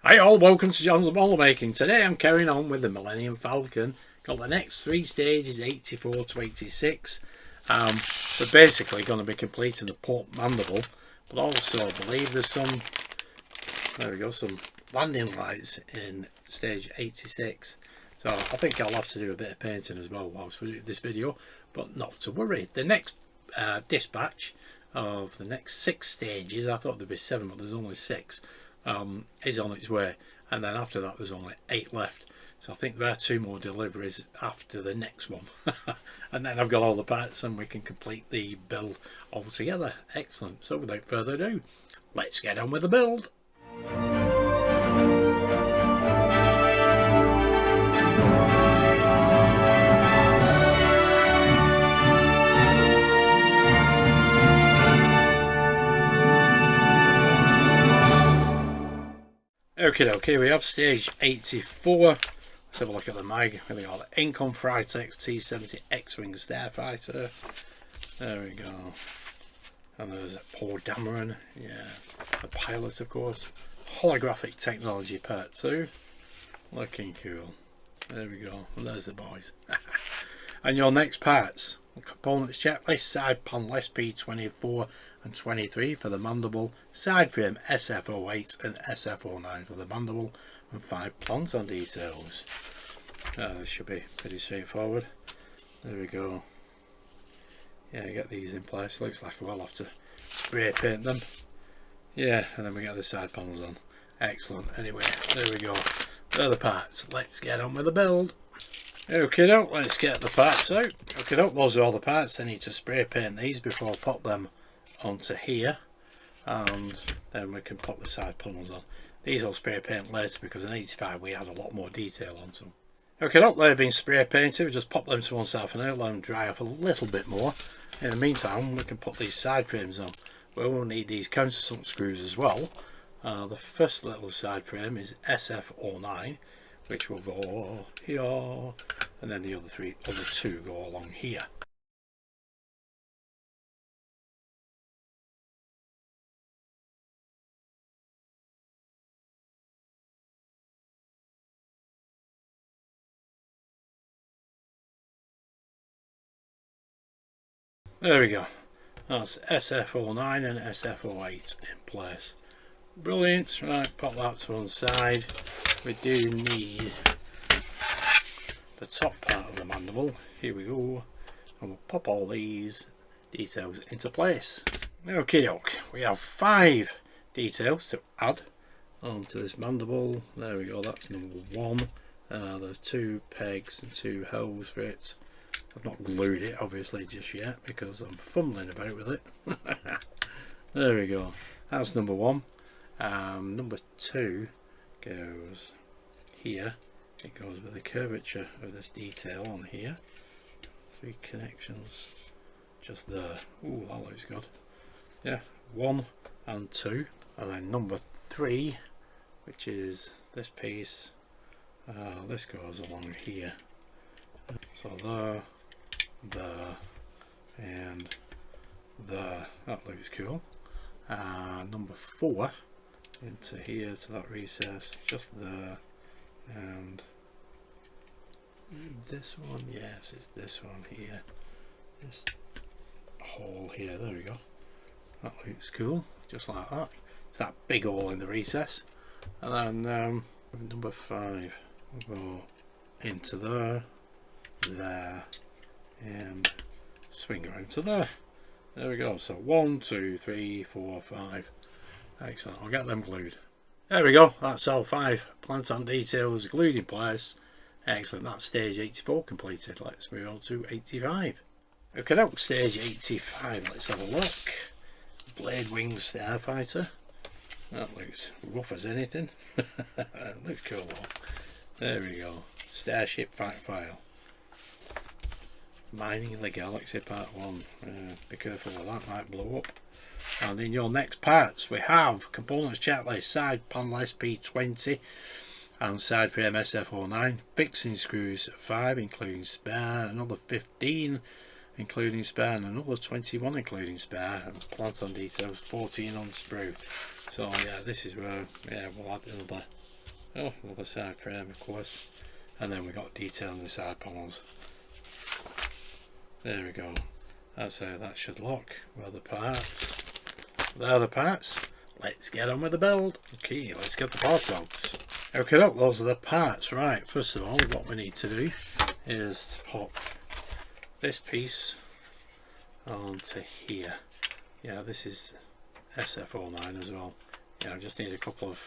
Hi all, welcome to John's Model Making. Today I'm carrying on with the Millennium Falcon. Got the next 3 stages, 84 to 86. We're basically going to be completing the Port Mandible, but also I believe there's some, some landing lights in stage 86. So I think I'll have to do a bit of painting as well whilst we do this video, but not to worry. The next dispatch of the next 6 stages, I thought there'd be 7, but there's only 6, is on its way, and then after that there's only 8 left. So I think there are 2 more deliveries after the next one. And then I've got all the parts and we can complete the build altogether. Excellent. So without further ado, let's get on with the build. Okay, we have stage 84. Let's have a look at the mag. We've got the Incom Fritex T-70 X-Wing Starfighter. There we go. And there's a Port Mandible. Yeah, the pilot, of course. Holographic technology part 2. Looking cool. There we go. And there's the boys. And your next parts. The components checklist, side panel SP24 and 23 for the mandible, side frame SF08 and SF09 for the mandible, and 5 plans and details. This should be pretty straightforward. There we go. Yeah, get these in place. Looks like we'll have to spray paint them. Yeah, and then we get the side panels on. Excellent. Anyway, there we go. There are the parts. Let's get on with the build. Okay, let's get the parts out. Okay, those are all the parts. I need to spray paint these before I pop them onto here, and then we can pop the side panels on. These I'll spray paint later because in 85 we had a lot more detail on them. Okay, they've been spray painted. We just pop them to one side for now, let them dry off a little bit more. In the meantime, we can put these side frames on. We will need these countersunk screws as well. The first little side frame is SF09, which will go here, and then the other 2 go along here. There we go. That's SF09 and SF08 in place. Brilliant. Right, pop that to one side. We do need the top part of the mandible. Here we go. And we'll pop all these details into place. Okay, we have 5 details to add onto this mandible. There we go, that's number 1. There's 2 pegs and 2 holes for it. I've not glued it obviously just yet because I'm fumbling about with it. There we go, that's number 1. Number 2 goes here. It goes with the curvature of this detail on here. 3 connections just there. Ooh, that looks good. Yeah, 1 and 2, and then number 3, which is this piece. This goes along here. So there, and there. That looks cool. Number 4 into here to that recess, just there, and this one. Yes, it's this one here. This hole here. There we go. That looks cool, just like that. It's that big hole in the recess. And then number 5 will go into there, and swing around to there. There we go. So 1, 2, 3, 4, 5. Excellent. I'll get them glued. There we go. That's all 5 plans and details glued in place. Excellent. That's stage 84 completed. Let's move on to 85. Okay, now stage 85. Let's have a look. Blade Wing Starfighter. That looks rough as anything. Looks cool though. There we go. Starship Fact File. Mining the Galaxy Part 1. Be careful with that, might blow up. And in your next parts we have components checklist, side panel SP20 and side frame SF09, fixing screws 5 including spare, another 15 including spare, and another 21 including spare, and plans on details 14 on sprue. So yeah, this is where we'll add another side frame, of course, and then we got detail on the side panels. There we go. That's how that should look. Where the parts? There are the parts. Let's get on with the build. Okay, let's get the parts out. Okay, look, those are the parts. Right, first of all, what we need to do is pop this piece onto here. Yeah, this is SF09 as well. Yeah, I just need a couple of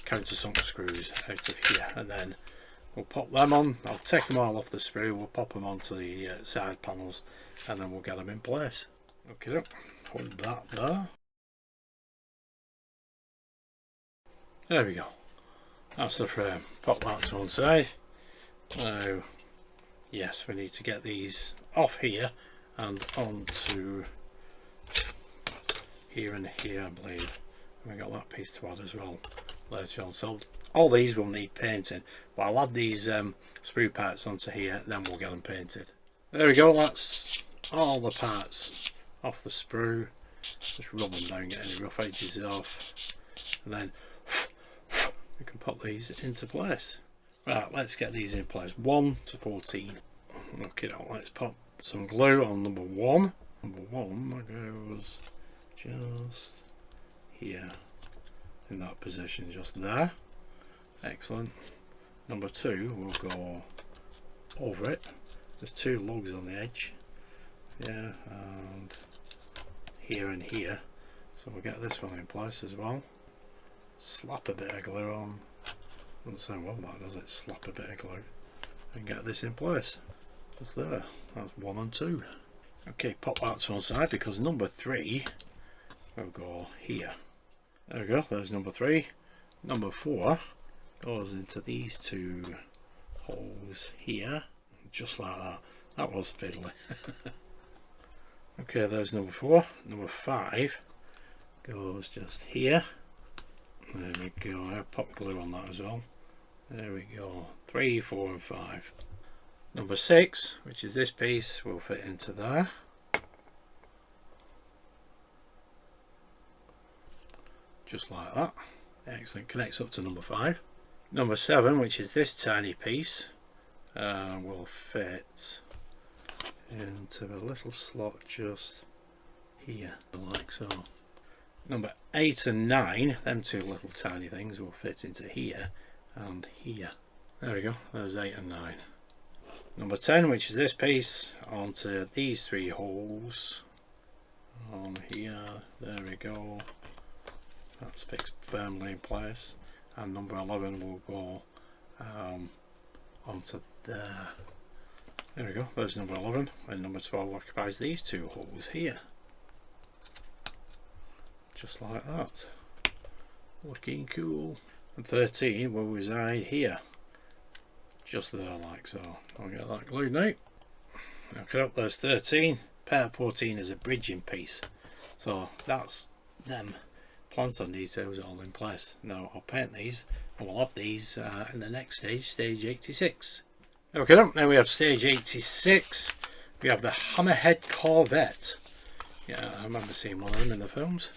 countersunk screws out of here, and then we'll pop them on. I'll take them all off the sprue, we'll pop them onto the side panels, and then we'll get them in place. Okay, look, hold that there. There we go. That's the frame. Pop that to one side. Now, yes, we need to get these off here and onto here and here, I believe. And we got that piece to add as well later on. So all these will need painting, but I'll add these sprue parts onto here, then we'll get them painted. There we go. That's all the parts off the sprue. Just rub them down, get any rough edges off, and then we can put these into place. Right, let's get these in place. 1 to 14. Okay, now let's pop some glue on number 1. Number 1 goes just here, in that position, just there. Excellent. Number 2 will go over it. There's 2 lugs on the edge. Yeah, and here and here. So we'll get this one in place as well. Slap a bit of glue on. Doesn't sound well, that does it? Slap a bit of glue and get this in place. Just there. That's 1 and 2. Okay, pop that to one side because number 3 will go here. There we go. There's number 3. Number 4 goes into these 2 holes here, just like that. That was fiddly. Okay, there's number 4. Number 5 goes just here. There we go. I'll pop glue on that as well. There we go. 3, 4 and 5. Number 6, which is this piece, will fit into there. Just like that. Excellent. Connects up to number 5. Number 7, which is this tiny piece, will fit into a little slot just here, like so. Number 8 and 9, them 2 little tiny things, will fit into here and here. There we go, there's 8 and 9. Number 10, which is this piece, onto these 3 holes on here. There we go, that's fixed firmly in place. And number 11 will go onto there. There we go, there's number 11, and number 12 occupies these 2 holes here. Just like that. Looking cool. And 13 will reside here. Just there, like so. I'll get that glued now. Okay, up there's 13. Pair 14 is a bridging piece. So that's them. Plant-on details all in place. Now I'll paint these, and we'll have these in the next stage, stage 86. Okay, now we have stage 86. We have the Hammerhead Corvette. Yeah, I remember seeing one of them in the films.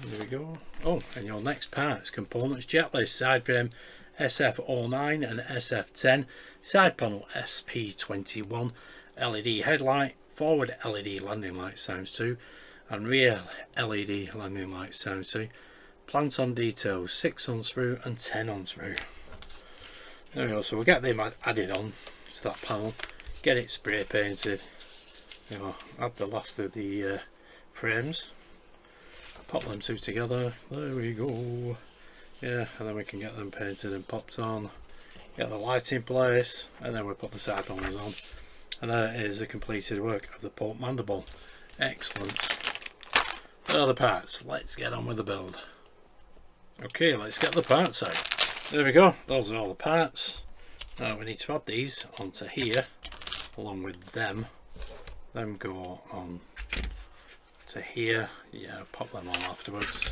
There we go. Oh, and your next parts, components, jet list, side frame SF09 and SF10, side panel SP21, LED headlight, forward LED landing light sounds 2, and rear LED landing light sounds 2. Plant on details, 6 on sprue and 10 on sprue. There we go, so we'll get them added on to that panel, get it spray painted, you know, add the last of the frames, pop them 2 together, there we go. Yeah, and then we can get them painted and popped on, get the light in place, and then we put the side panels on, and that is the completed work of the Port Mandible. Excellent. There are the parts. Let's get on with the build. Okay, let's get the parts out. There we go, those are all the parts. Now we need to add these onto here along with them go on to here. Yeah, pop them on afterwards.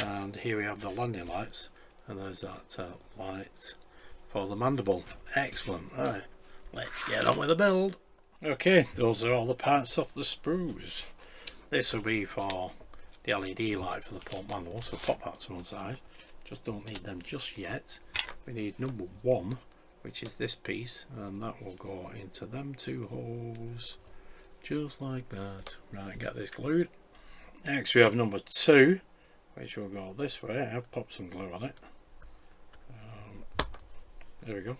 And here we have the landing lights, and there's that light for the mandible. Excellent. Right, let's get on with the build. Okay, those are all the parts off the sprues. This will be for the LED light for the port mandible, so pop that to one side. Just don't need them just yet. We need number 1, which is this piece, and that will go into them 2 holes, just like that. Right, get this glued. Next we have number 2, which will go this way. I've popped some glue on it. There we go.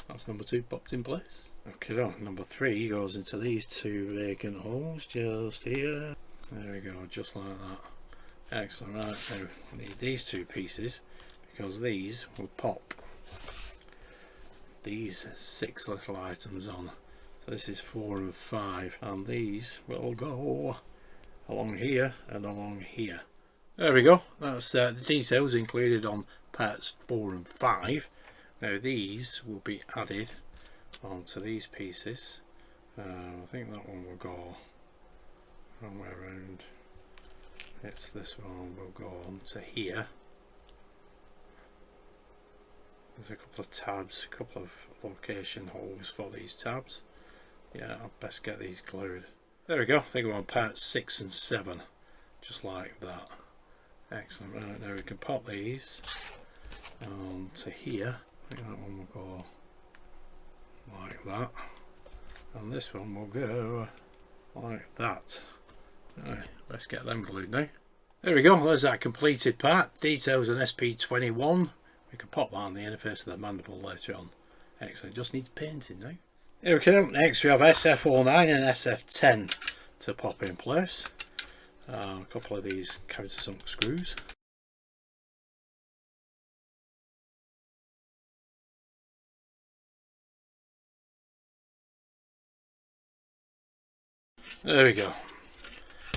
That's number 2 popped in place. Okay, number 3 goes into these 2 vacant holes just here. There we go, just like that. Excellent. Right, now we need these 2 pieces because these will pop these 6 little items on. So this is 4 and 5, and these will go along here and along here. There we go. That's the details included on parts 4 and 5. Now these will be added onto these pieces. I think that one will go wrong way around. It's this one will go onto here. There's a couple of tabs, a couple of location holes for these tabs. Yeah, I'll best get these glued. There we go. I think we're on parts 6 and 7, just like that. Excellent. Right, now we can pop these onto here. I think that one will go like that, and this one will go like that. Right, let's get them glued now. There we go, there's that completed part. Details on SP21. We can pop that on the interface of the mandible later on. Excellent, just needs painting now. Here we go. Next we have SF09 and SF10 to pop in place. A couple of these countersunk screws. There we go.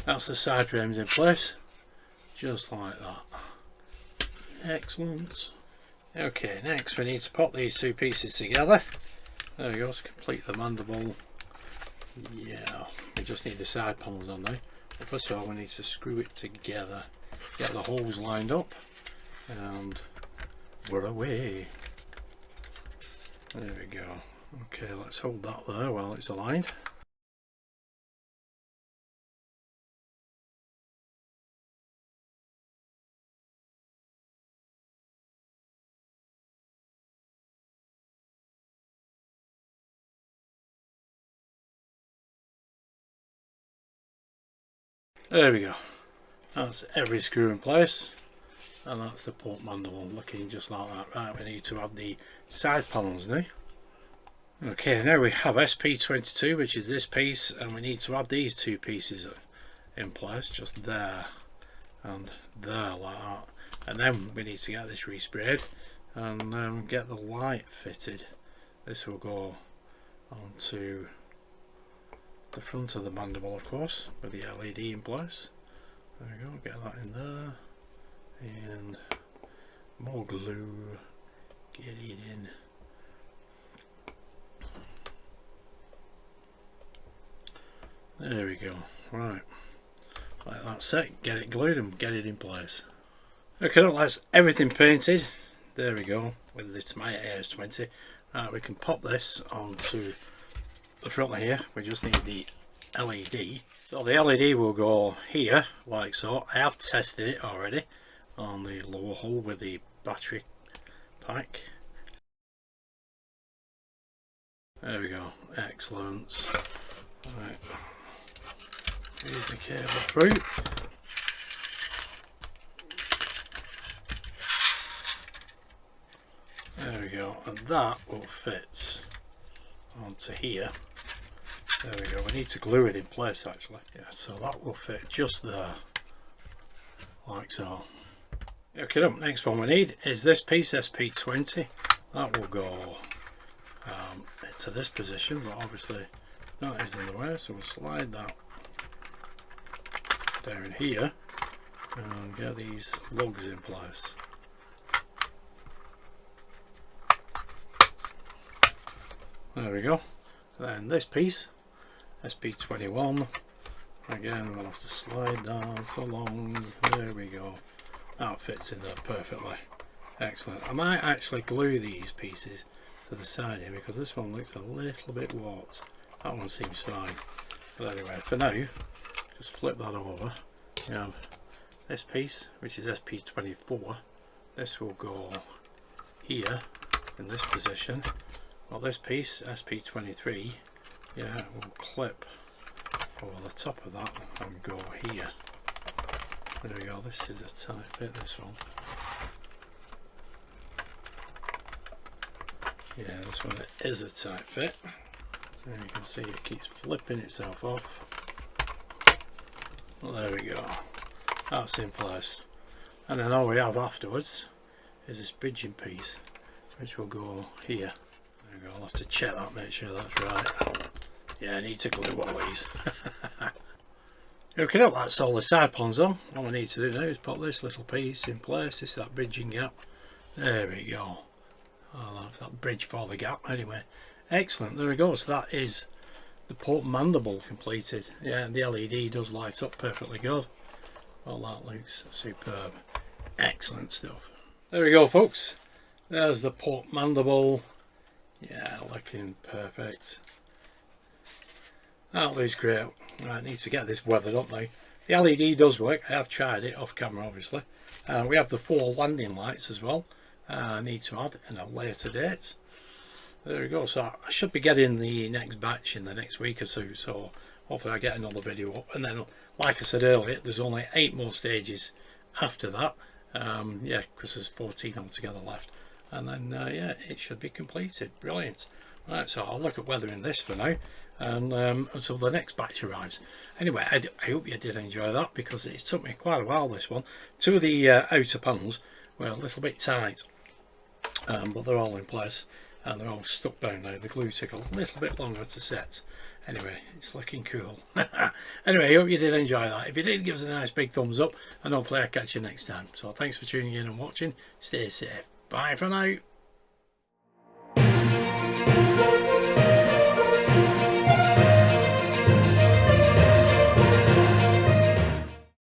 That's the side frames in place, just like that. Excellent. Okay, next we need to pop these 2 pieces together. There we go, to complete the mandible. Yeah, we just need the side panels on now. But first of all, we need to screw it together, get the holes lined up, and we're away. There we go. Okay, let's hold that there while it's aligned. There we go. That's every screw in place, and that's the port mandible looking just like that. Right, we need to add the side panels now. Okay, now we have SP22, which is this piece, and we need to add these 2 pieces in place, just there and there, like that. And then we need to get this resprayed and get the light fitted. This will go onto the front of the mandible, of course, with the LED in place. There we go, get that in there, and more glue, get it in. There we go. Right, like that set, get it glued and get it in place. Okay, that's everything painted. There we go, with the Tamiya AS20. Right, we can pop this onto the front here. We just need the LED. So the LED will go here, like so. I have tested it already on the lower hole with the battery pack. There we go, excellent. Right, feed the cable through. There we go, and that will fit onto here. There we go, we need to glue it in place actually. Yeah, so that will fit just there, like so. Okay, next one we need is this piece, SP20. That will go into this position, but obviously that is in the way, so we'll slide that down here and get these lugs in place. There we go. Then this piece, SP21, again we'll have to slide that along. There we go. That fits in there perfectly. Excellent. I might actually glue these pieces to the side here because this one looks a little bit warped. That one seems fine. But anyway, for now, just flip that over. You have this piece, which is SP24, this will go here in this position, while this piece, SP23, yeah, will clip over the top of that and go here. There we go, this is a tight fit, this one. Yeah, this one is a tight fit. So you can see it keeps flipping itself off. Well, there we go. That's in place. And then all we have afterwards is this bridging piece, which will go here. There we go. I'll have to check that, make sure that's right. Yeah, I need to glue all these. Okay, that's all the side plans on. All I need to do now is put this little piece in place. This is that bridging gap. There we go. Oh, that's that bridge for the gap. Anyway, excellent. There we go. So that is the Port Mandible completed. Yeah, and the LED does light up perfectly good. Well, that looks superb. Excellent stuff. There we go, folks. There's the Port Mandible. Yeah, looking perfect. That looks great. I need to get this weathered up now. The LED does work. I have tried it off camera, obviously. We have the 4 landing lights as well. I need to add in a later date. There we go. So I should be getting the next batch in the next week or two. So hopefully I get another video up. And then, like I said earlier, there's only 8 more stages after that. Yeah, because there's 14 altogether left. And then, yeah, it should be completed. Brilliant. Right, so I'll look at weathering this for now. And until the next batch arrives. Anyway, I hope you did enjoy that, because it took me quite a while, this one. 2 of the outer panels were a little bit tight, but they're all in place and they're all stuck down now. The glue took a little bit longer to set. Anyway, it's looking cool. Anyway, I hope you did enjoy that. If you did, give us a nice big thumbs up, and hopefully I'll catch you next time. So thanks for tuning in and watching. Stay safe. Bye for now.